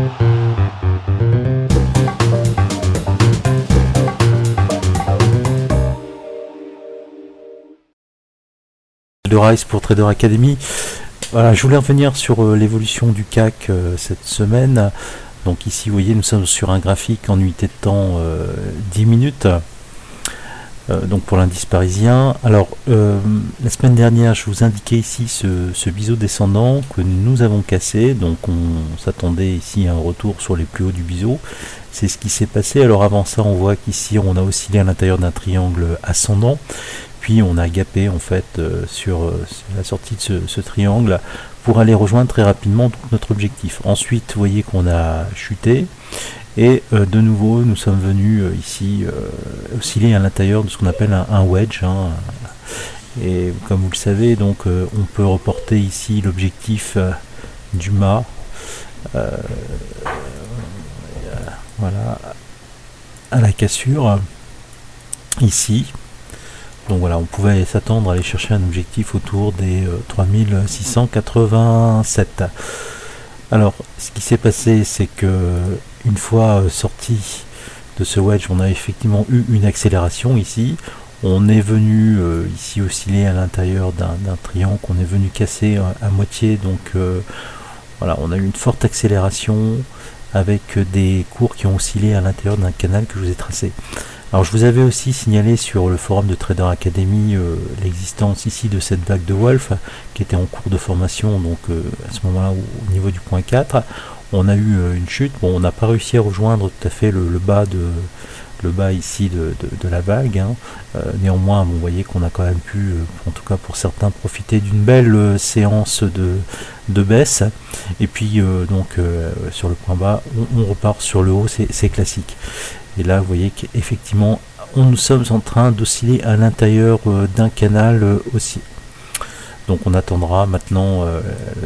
De Rise pour Trader Academy. Voilà, je voulais revenir sur l'évolution du CAC cette semaine. Donc ici, vous voyez, nous sommes sur un graphique en unité de temps 10 minutes. Donc pour l'indice parisien. Alors, la semaine dernière, je vous indiquais ici ce biseau descendant que nous avons cassé. Donc on s'attendait ici à un retour sur les plus hauts du biseau. C'est ce qui s'est passé. Alors avant ça, on voit qu'ici, on a oscillé à l'intérieur d'un triangle ascendant. Puis on a gapé en fait sur la sortie de ce triangle pour aller rejoindre très rapidement donc, notre objectif. Ensuite, vous voyez qu'on a chuté et de nouveau nous sommes venus ici osciller à l'intérieur de ce qu'on appelle un wedge. Et comme vous le savez, donc on peut reporter ici l'objectif du mât. Voilà, à la cassure ici. Donc voilà, on pouvait s'attendre à aller chercher un objectif autour des 3687. Alors, ce qui s'est passé, c'est que une fois sorti de ce wedge, on a effectivement eu une accélération ici. On est venu ici osciller à l'intérieur d'un triangle qu'on est venu casser à moitié. Donc voilà, on a eu une forte accélération avec des cours qui ont oscillé à l'intérieur d'un canal que je vous ai tracé. Alors je vous avais aussi signalé sur le forum de Trader Academy l'existence ici de cette vague de Wolf qui était en cours de formation, donc à ce moment-là au niveau du point 4, on a eu une chute. Bon, on n'a pas réussi à rejoindre tout à fait le bas ici de la vague. Néanmoins, bon, vous voyez qu'on a quand même pu, en tout cas pour certains, profiter d'une belle séance de baisse. Et puis donc sur le point bas, on repart sur le haut, c'est classique. Et là, vous voyez qu'effectivement, nous sommes en train d'osciller à l'intérieur d'un canal haussier. Donc on attendra maintenant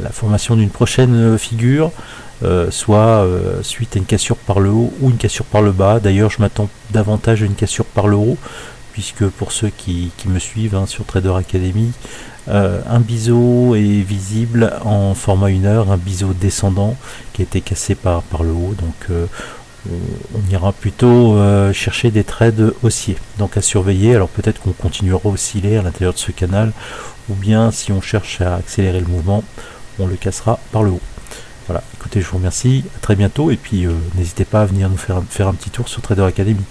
la formation d'une prochaine figure, soit suite à une cassure par le haut ou une cassure par le bas. D'ailleurs, je m'attends davantage à une cassure par le haut, puisque pour ceux qui me suivent sur Trader Academy, un biseau est visible en format 1 heure, un biseau descendant qui a été cassé par le haut. Donc on ira plutôt chercher des trades haussiers, donc à surveiller. Alors peut-être qu'on continuera à osciller à l'intérieur de ce canal, ou bien si on cherche à accélérer le mouvement, on le cassera par le haut. Voilà, écoutez, je vous remercie, à très bientôt, et puis n'hésitez pas à venir nous faire un petit tour sur Trader Academy.